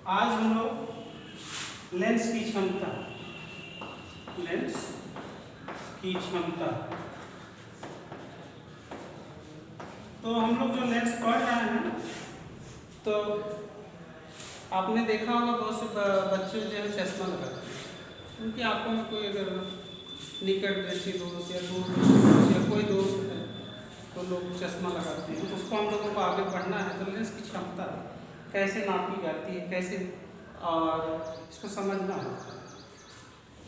आज हम लोग लेंस की क्षमता तो हम लोग जो लेंस पढ़ रहे हैं तो आपने देखा होगा बहुत से बच्चे जो है चश्मा लगाते हैं। उनकी आंखों में कोई अगर निकट दृष्टि दोष या दूर दृष्टि दोष या कोई दोष है तो लोग चश्मा लगाते हैं। उसको हम लोगों को आगे बढ़ना है तो लेंस की क्षमता कैसे नापी जाती है, कैसे और इसको समझना है।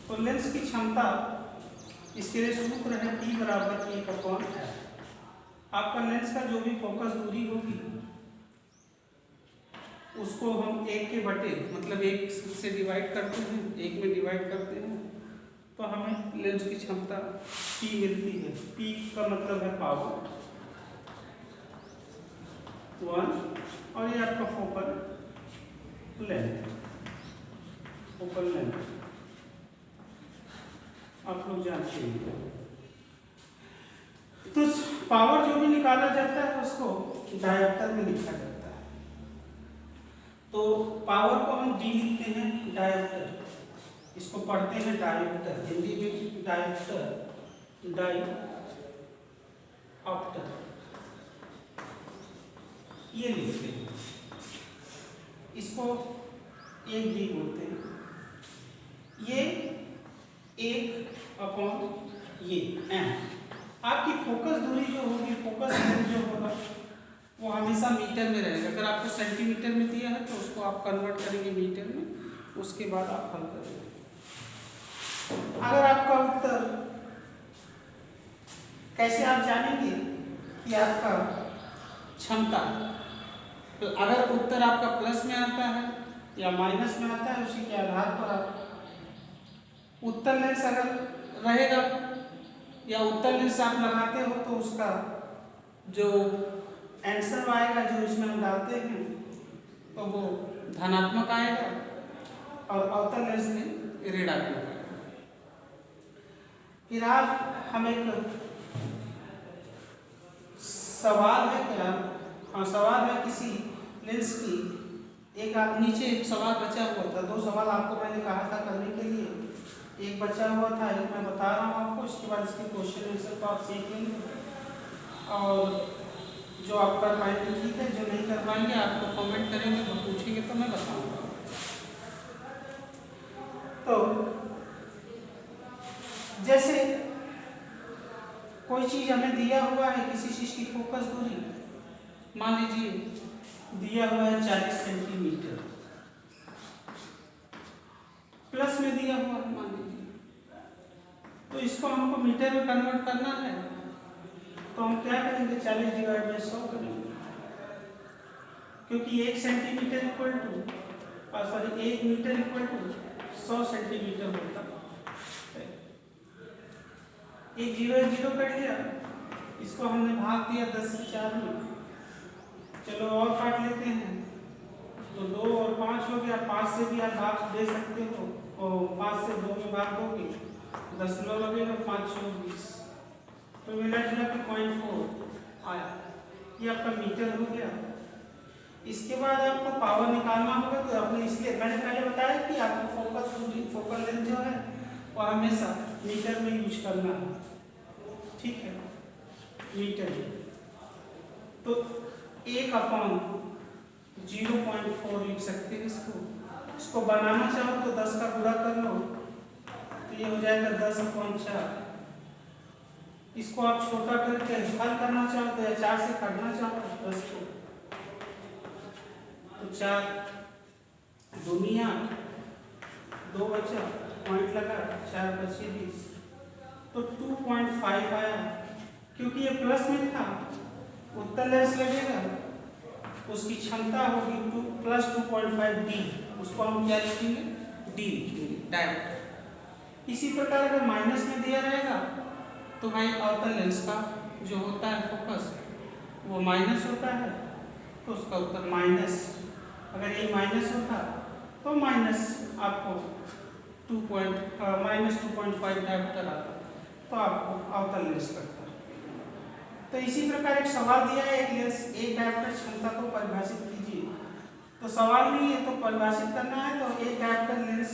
तो लेंस की क्षमता इसके लिए सूत्र है P बराबर 1/r। आपका लेंस का जो भी फोकस दूरी होगी उसको हम 1 के बटे मतलब 1 से डिवाइड करते हैं, 1 में डिवाइड करते हैं तो हमें लेंस की क्षमता P मिलती है। P का मतलब है पावर 1 और ये आपका फोकल लेंथ आप लोग जानते हैं। तो पावर जो भी निकाला जाता है उसको डायोप्टर में लिखा जाता है। तो पावर को हम D लिखते हैं, डायोप्टर इसको पढ़ते हैं डायोप्टर, हिंदी में डायोप्टर, डायोप्टर ये लिखते हैं। इसको 1D बोलते हैं। ये 1/m आपकी फोकस दूरी जो होगी, फोकस लेंथ जो होगा वो हमेशा मीटर में रहेगा। अगर आपको सेंटीमीटर में दिया है तो उसको आप कन्वर्ट करेंगे मीटर में, उसके बाद आप हल करेंगे। अगर आपका उत्तर कैसे आप जानेंगे कि आपका क्षमता, तो अगर उत्तर आपका प्लस में आता है या माइनस में आता है उसी के आधार पर आप उत्तर लेंस अगर रहेगा या उत्तर लेंस आप लगाते हो तो उसका जो आंसर आएगा जो इसमें हम डालते हैं तो वो धनात्मक आएगा और अवतल लेंस में ऋणात्मक आएगा। फिर आप हमें एक सवाल है क्या? हाँ, सवाल है किसी लेंस की। एक आप नीचे एक सवाल बचा हुआ था, 2 सवाल आपको मैंने कहा था करने के लिए, एक बचा हुआ था, एक मैं बता रहा हूँ आपको, इसके बाद इसके क्वेश्चन आंसर तो आप सीख लेंगे और जो आप कर पाएंगे ठीक है, जो नहीं कर पाएंगे आपको कमेंट करेंगे तो पूछेंगे तो मैं बताऊंगा। तो जैसे कोई चीज हमें दिया हुआ है, किसी चीज की फोकस दूरी मान लीजिए दिया हुआ है 40 सेंटीमीटर, प्लस में दिया हुआ है मान लीजिए, तो इसको हमको मीटर में कन्वर्ट करना है तो हम क्या करेंगे, 40 डिवाइड बाय 100 करेंगे, क्योंकि 1 centimetre equal to sorry 1 metre equal to 100 centimetre होता है। एक 0 कट गया, इसको हमने भाग दिया 10 से 4 में, चलो और काट लेते हैं तो 2 और 5 हो गया, 5 से भी आप भाग दे सकते हो और 5 से 2 में भाग दोगे 10 लगेगा, 5 6 20 तो मिला जुला के 0.4 आया। ये आपका मीटर हो गया। इसके बाद आपको पावर निकालना होगा तो आपने इसलिए मैंने पहले बताया कि आपको फोकल लेंथ जो है वो हमेशा मीटर में यूज करना है, ठीक है, मीटर। तो 1/0.4 लिख सकते हैं इसको बनाना चाहो तो 10 का गुणा कर लो तो ये हो जाएगा 10/4। इसको आप छोटा करके हल करना चाहो तो या 4 से काटना चाहो तो 10 को तो 4 दुनिया 2 बचा, पॉइंट लगा, 4 बचे 20 तो 2.5 आया। क्योंकि ये प्लस में था, उत्तर लेंस लगेगा, उसकी क्षमता होगी 2 + 2.5D, उसको हम क्या लिखेंगे, D लिखेंगे, डायोप्टर। इसी प्रकार अगर माइनस में दिया रहेगा तो भाई अवतल लेंस का जो होता है फोकस वो माइनस होता है तो उसका उत्तर माइनस। अगर ये माइनस होता तो माइनस आपको -2.5 डायोप्टर आता तो आपको अवतल लेंस लगता। तो इसी प्रकार एक सवाल दिया है, एक लेंस एक डायोप्टर क्षमता को परिभाषित कीजिए। तो सवाल नहीं है, तो परिभाषित करना है। तो एक डायरेक्टर लेंस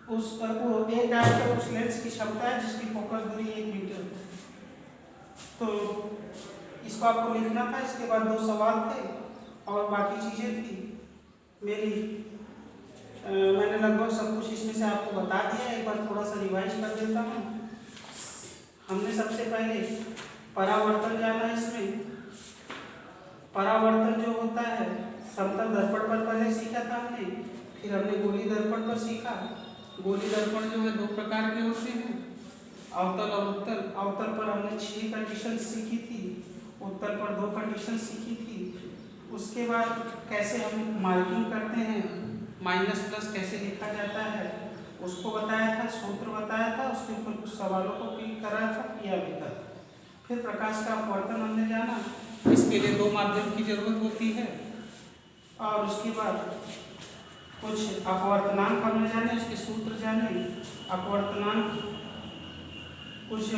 एक डायरेक्टर उस लेंस की क्षमता है जिसकी फोकस दूरी 1 मीटर है। तो इसको आपको लिखना था। इसके बाद 2 सवाल थे और बाकी चीज़ें थी मेरी। मैंने लगभग सब कुछ इसमें से आपको बता दिया। एक बार थोड़ा सा रिवाइज कर देता हूँ। हमने सबसे पहले परावर्तन जाना। इसमें परावर्तन जो होता है समतल दर्पण पर पहले सीखा था हमने, फिर हमने गोली दर्पण पर सीखा। गोली दर्पण जो है 2 प्रकार के होते हैं, अवतल और उत्तल। अवतल पर हमने 6 कंडीशन सीखी थी, उत्तल पर 2 कंडीशन सीखी थी। उसके बाद कैसे हम मार्किंग करते हैं, माइनस प्लस कैसे लिखा जाता है उसको बताया था, सूत्र बताया था। उसके ऊपर कुछ सवालों को क्लिक कराया था, किया भी था। फिर प्रकाश का अपवर्तन हमने जाना। इसके लिए 2 माध्यम की जरूरत होती है। और उसके बाद कुछ अपवर्तनांक हमने जाने, उसके सूत्र जाने। अपवर्तनांक कुछ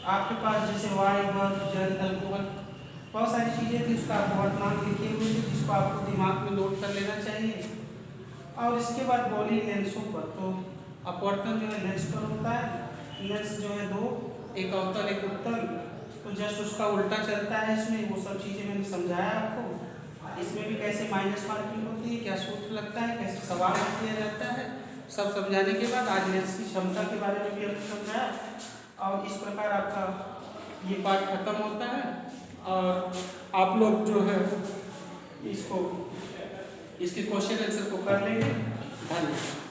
आपके पास जैसे वाई वर्ग जल अल्कोहल बहुत सारी चीज़ें थी, उसका अपवर्तनांक लिखे हुए थे जिसको आपको दिमाग में नोट कर लेना चाहिए। और इसके बाद गोली लेंसों पर। तो अपवर्तन जो है लेंस पर होता है। लेंस जो है 2, एक अवतल एक उत्तल। तो जस्ट उसका उल्टा चलता है इसमें। वो सब चीज़ें मैंने समझाया आपको। इसमें भी कैसे माइनस मार्किंग होती है, क्या सूत्र लगता है, कैसे सवाल किया जाता है, सब समझाने के बाद आज लेंस की क्षमता के बारे में भी हमने समझाया। और इस प्रकार आपका ये पार्ट खत्म होता है। और आप लोग जो है इसको इसके क्वेश्चन आंसर को कर लेंगे। धन्यवाद।